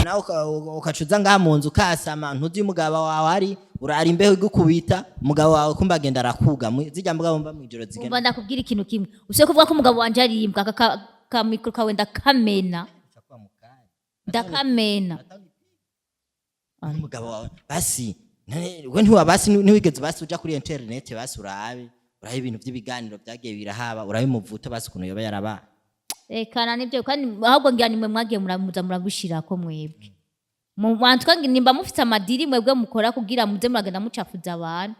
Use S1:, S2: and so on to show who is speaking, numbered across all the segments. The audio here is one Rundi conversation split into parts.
S1: nawe ukacuza ngaha mu nzu ukasama ntuzi umugabo wawe ari urara imbeho igukubita umugabo wawe kumba agenda arakuga zijya mugabo mba mwijoro zigenda
S2: umva ndakubwira ikintu kimwe usiye kuvuga ko umugabo wanje ari imbwa ka mikro kawe ndakamena
S1: umugabo wawe basi we ntiwigeze basi uja kuri internet basi urabe ibintu by'ibiganiro byagiye birahaba urabe umuvuto basi ukuntu yoba yaraba
S2: kana nibyo kandi ahubwo ngira nimwe mwagiye muragushira ko mwebwe mu bantu kandi nimba mufite amadiri mwebwe mukora kugira muze muragenda mucafuza abantu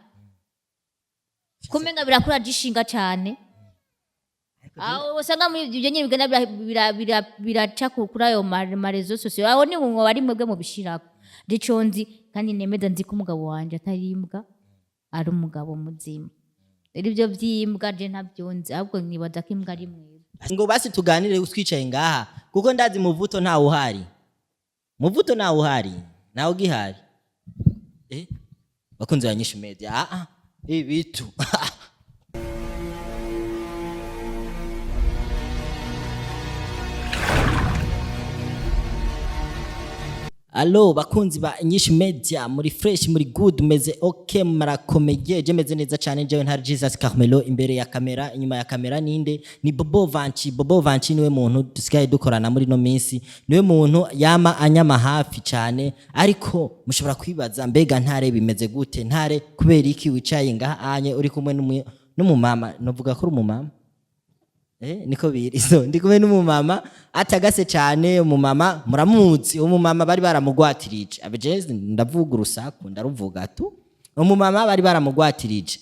S2: kumenga birakura gishinga cyane aho usanga muri ibyo nyine bigana biraca kuri ayo marezo sosiyo aho ni ngo bari mwebwe mubishirako ndiconzi kandi nemeda nzi ko umugabo wanje atari imbwa ari umugabo muzima rero ibyo byimbwa je ntabyonzi ahubwo nibaza ko imbwa ari mwebwe
S1: ngo basi tuganire utwicaye ngaha kuko ndazi muvuto ntawe uhari nawe ugihari bakunze banyisha media ibitu Allo bakunzi ba INYISHU media muri fresh muri good meze okay marakomeye je meze neza cyane je ntari Jesus Carmelo imbere ya kamera inyuma ya kamera ninde ni Bobo Vanchi niwe muntu dusigaye dukorana muri no minsi niwe muntu yama anyama hafi cyane ariko mushobora kwibaza mbega ntare bimeze gute ntare kubera iki wicaye ngaha anye uri kumwe n'umumama novuga ko uri umumama niko biri so ndi kumwe n'umumama atagase cyane umumama muramuzi umumama bari baramugwatirije abejeze ndavuga urusaku ndaruvuga tu umumama bari baramugwatirije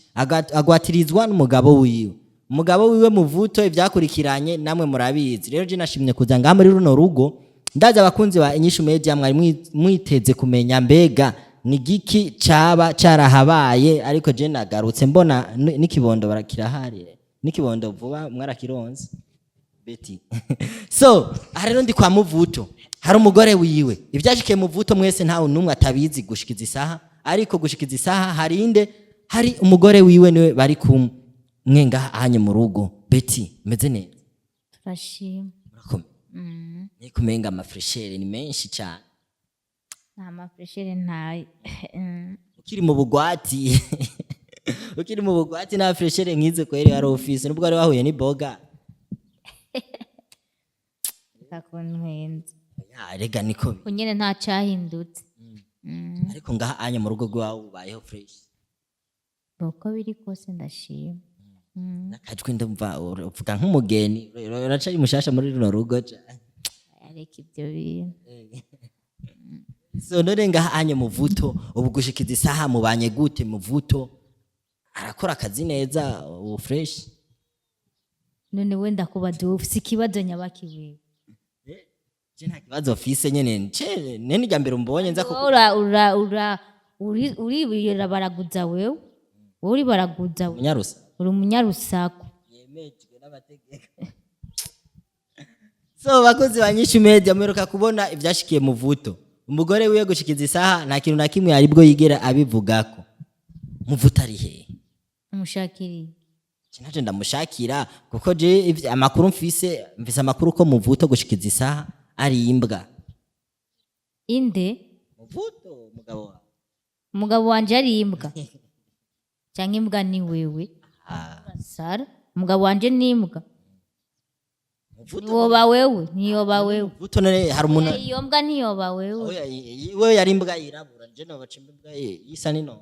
S1: agwatirizwa n'umugabo wiwe muvuto ibyakurikiranye namwe murabizi rero je nashimye kuza ngaha muri runo rugo ndaza abakunzi ba INYISHU media mwari mwiteze kumenya mbega ni giki caba cyarahabaye ariko je nagarutse mbona n'ikibondo barakirahari nikibondo vuba mwarakironze beti so rero ndi kwa muvuto hari umugore wiwe ivyashike muvuto mwese ntawe numwe atabizi gushikiza isaha ariko gushikiza isaha hari umugore wiwe niwe bari kumwe ngaha hanye mu rugo beti meze neza
S2: turashima
S1: ni kumenga amafreshere ni menshi cyane
S2: nta mafreshere ntaye
S1: ukiri mu bugwati ukiri mu bugwati na freshere nkize kweri hari office nubwo ari wahuye ni boga
S2: takonwenze
S1: rega niko
S2: kunyene nta cyahindutse
S1: ariko ngaha anye mu rugo rwawe ubayeho fresh
S2: boko biri kose ndashima
S1: nakajwe ndumva uvuga nk'umugeni uracari mushasha muri runo rugo
S2: areka ibyo bintu
S1: so none ngaha anye muvuto ubu gushikiza isaha mubanye gute muvuto arakora akazi neza ubu fresh
S2: none wenda kubaza ufise ikibazo nyabaki wewe
S1: je nta kibazo ofise nyene nene rya mbere umbonye nza
S2: ko uri baraguza wewe uri baraguza
S1: munyarusa
S2: uri umunyarusako
S1: yemejwe n'abategeka so bakozi banyishu media mweruka kubona ivyashikiye muvuto umugore wiwe gushikiza isaha nta kintu na kimwe aribwo yigera abivugako muvuto ari he
S2: umushakiri
S1: kinaje ndamushakira kuko je amakuru mfise amakuru ko muvuto gushikiza isaha ari imbwa
S2: inde
S1: muvuto
S2: umugabo wanje ari imbwa cyangwa imbwa ni wewe sara umugabo wanje ni imbwa niyoba wewe
S1: muvuto none hari umuntu
S2: iyo mbwa niyoba wewe
S1: wewe yari imbwa yirabura je no bacimba imbwa isa nino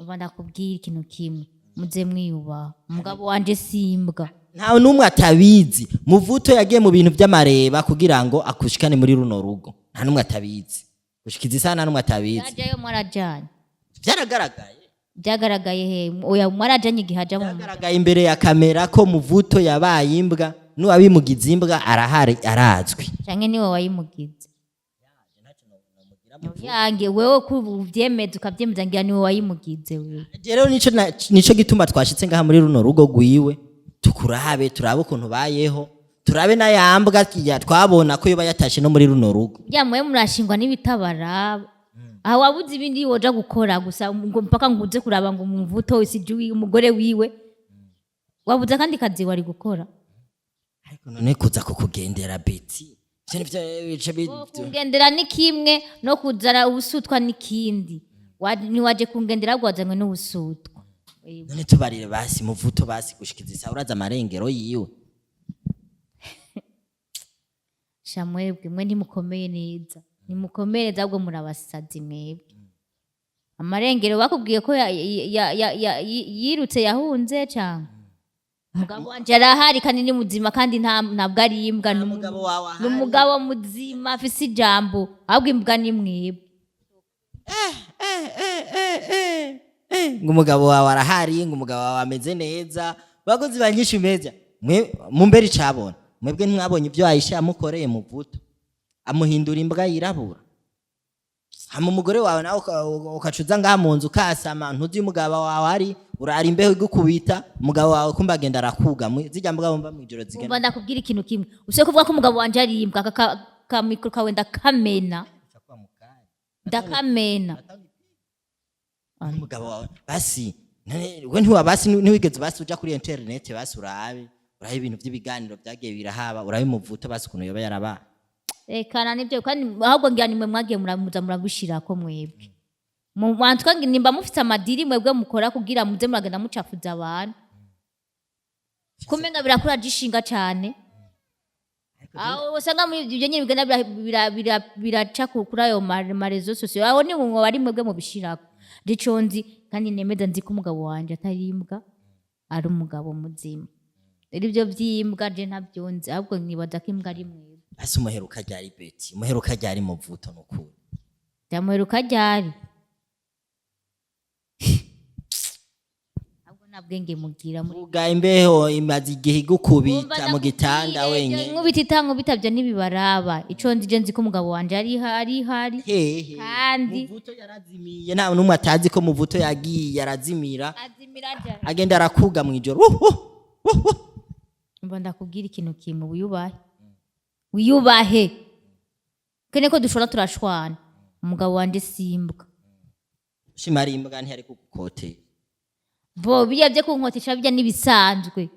S2: uba ndakubwira ikintu kimwe muze mwiyubaha umugabo wanje simbwa
S1: ntawe numwe atabizi muvuto yagiye mu bintu by'amareba kugira ngo akushikane muri runo rugo nta numwe atabizi gushikiza isa nta numwe atabizi
S2: yajayo mwarajanye
S1: byaragaragaye
S2: he oya mwarajanye igihaja mu
S1: byaragaragaye imbere ya kamera ko muvuto yabaye imbwa n'uwabimugize imbwa arahari arazwi
S2: canke niwe wayimugize yange wewe kuvyemeza ukavyemeza ngira niwe wayimugize wewe
S1: rero nico gituma twashitse ngaha muri runo rugo gwiwe tukurabe turabe ukuntu bayeho turabe na yambwa twabona ko yoba yatashe no muri runo rugo
S2: yamwe murashingwa n'ibitabaraba aho wabuze ibindi woja gukora gusa ngo mpaka nguze kuraba ngo umuvuto isijui umugore wiwe wabuze kandi kazi wari gukora
S1: ariko none kuza kukugendera beti
S2: kungendera ni kimwe no kuzana ubusutwa n'ikindi niwaje kungendera ahubwo wazanywe n'ubusutwa
S1: none tubarire basi muvuto basi gushikiza isaha uraza amarengero yiwe
S2: shamwebwe mwe ntimukomeye neza nimukomeye neza ahubwo murabasazi mwebwe amarengero bakubwiye ko yirutse yahunze cyangwa umugabo wanje arahari kandi ni muzima kandi ntabwo ari imbwa n'umugabo muzima afise ijambo ahubwo imbwa ni mwebwe
S1: ngo umugabo wawe arahari ngo umugabo wawe ameze neza bakozi banyinshi meza mumbere icabona mwebwe ntimwabonye ibyo Aisha yamukoreye muvuto amuhindura imbwa yirabura hama umugore wawe nawe ukacuza ngaha mu nzu ukasama ntuzi umugabo wawe ari urara imbeho igukubita umugabo wawe kumba agenda arakuga zijya mbwa bumva mwijoro zigenda
S2: umva ndakubwira ikintu kimwe usiye kuvuga ko umugabo wanje ari imbwa kamikro kawe ndakamena
S1: umugabo wawe basi we ntiwabasi ntiwigeze basi uja kuri internet basi urabe ibintu by'ibiganiro byagiye birahaba urabe muvuto basi ukuntu yoba yaraba
S2: rekana nibyo kandi ahubwo ngira nimwe mwagiye murabishira ko mwebwe mwantwa nimba mufite amadiri mwebwe mukora kugira muze muragenda mucafuza abantu kumenga birakura gishinga cyane aho usanga muri ibyo nyine bigana biraca kuri ayo marezo sosiyo aho ni ngo bari mwebwe mubishirako diconzi kandi nemeza nzi ko umugabo wanje atari imbwa ari umugabo muzima rero ibyo by'imbwa je ntabyonzi ahubwo nibaza ko imbwa ari mwebwe
S1: ase umuheruka ryari beti umuheruka ryari muvuto nukuri
S2: ndamuheruka ryari ahubwo nabwenge mugira muri
S1: uga imbeho imaze igihe igukubita mu gitanda wenye
S2: nkubita itango bitabye nibibaraba ico nzije nzi ko umugabo wanje ari hari kandi
S1: muvuto yarazimiye nta numwe atazi ko muvuto yagiye yarazimira agenda arakuga mu ijoro
S2: mba ndakubwira ikintu kimwe wiyubahe kene ko dushobora turashwana umugabo wanje simbwa
S1: shimari imbwa ntiyari kugukote
S2: bo biyabye kunkotesha bijya nibisanzwe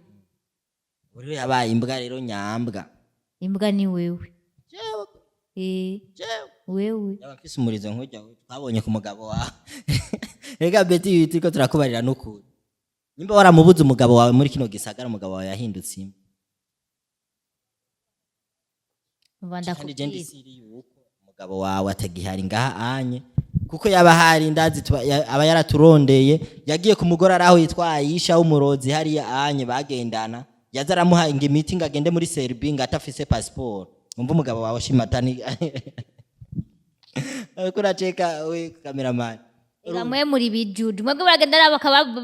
S1: uri yabaye imbwa rero nyambwa
S2: imbwa ni wewe
S1: jewe
S2: wewe
S1: yabafise umurizo nkujya twabonye ku mugabo wawe rega beti yiti ko turakubarira n'ukuri nimba waramubuze umugabo wawe muri kino gisagara umugabo wawe yahindutse imbwa
S2: Mvanda kubwira
S1: umugabo wawe atagihari ngaha anye kuko yaba hari ndazi aba yaraturondeye yagiye ku mugore araho yitwa Aisha w'umurozi hari anye bagendana yazaramuha imiti ngo agende muri Serbia ngo atafise passport umva umugabo wawe shimatani kura cheka we cameraman
S2: ngamwe muri bijuju mwebwe baragenda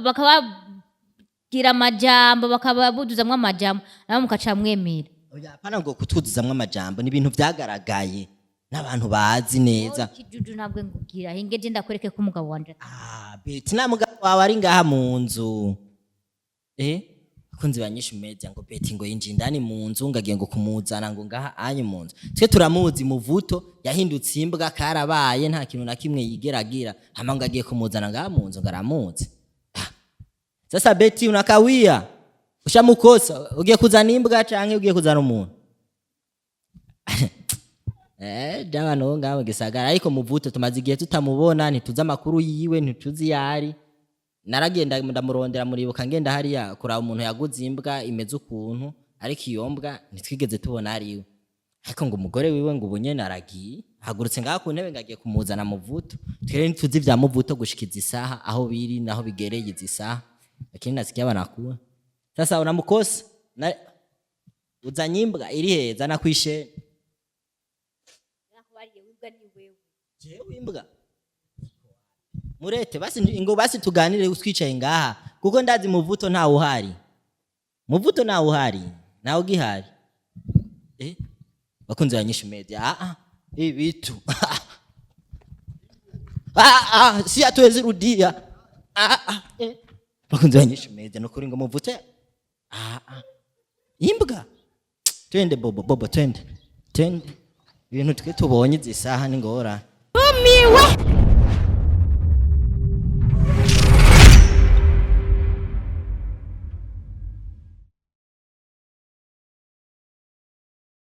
S2: bakabagira amajambo bakababuduzamwe amajambo nabo mukaca mwemera
S1: oya pana ngo kutwuzuzamwe amajambo ni ibintu byagaragaye n'abantu bazi neza
S2: kijuju ntabwo ngugira hingeje ndakwereke ko umugabo wanje
S1: beti na mugabo wawe ari ngaha mu nzu akunzi banyisha media ngo beti ngo yinjye indani mu nzu ngagiye ngo kumuzana ngo ngaha anye mu nzu twe turamuzi muvuto yahindutse imbwa karabaye nta kintu na kimwe yigeragira hama ngagiye kumuzana ngaha mu nzu ngaramuzi sasa beti unakawia ushamukosa ugiye kuzana imbwa canke ugiye kuzana umuntu dawa no ngaho gisagara ariko muvuto tumaze igihe tutamubona ntituzi amakuru yiwe ntituzi yari naragenda ndamurondera muribuka ngenda hariya kuraba umuntu yaguze imbwa imeze ukuntu ariko iyo mbwa ntitwigeze tubona ariwe ariko ngo umugore wiwe ngo ubunye naragiye hagurutse ngaho ku ntebe ngagiye kumuzana muvuto twere ntituzi vya muvuto gushikiza isaha aho biri naho bigereye izi saha lakini nasikia banakuwa sasa unamukosa uzanye imbwa iri heza nakwishe jewe imbwa murete basi ngo basi tuganire utwicaye ngaha kuko ndazi muvuto nta uhari muvuto nta uhari nawe gihari bakunze banyisha media bitu si hatuwezi rudia bakunze banyisha media no kuri ngo muvuto imbwa twende bobo twende ibintu twe tubonye izi saha ni ngora
S2: umiwe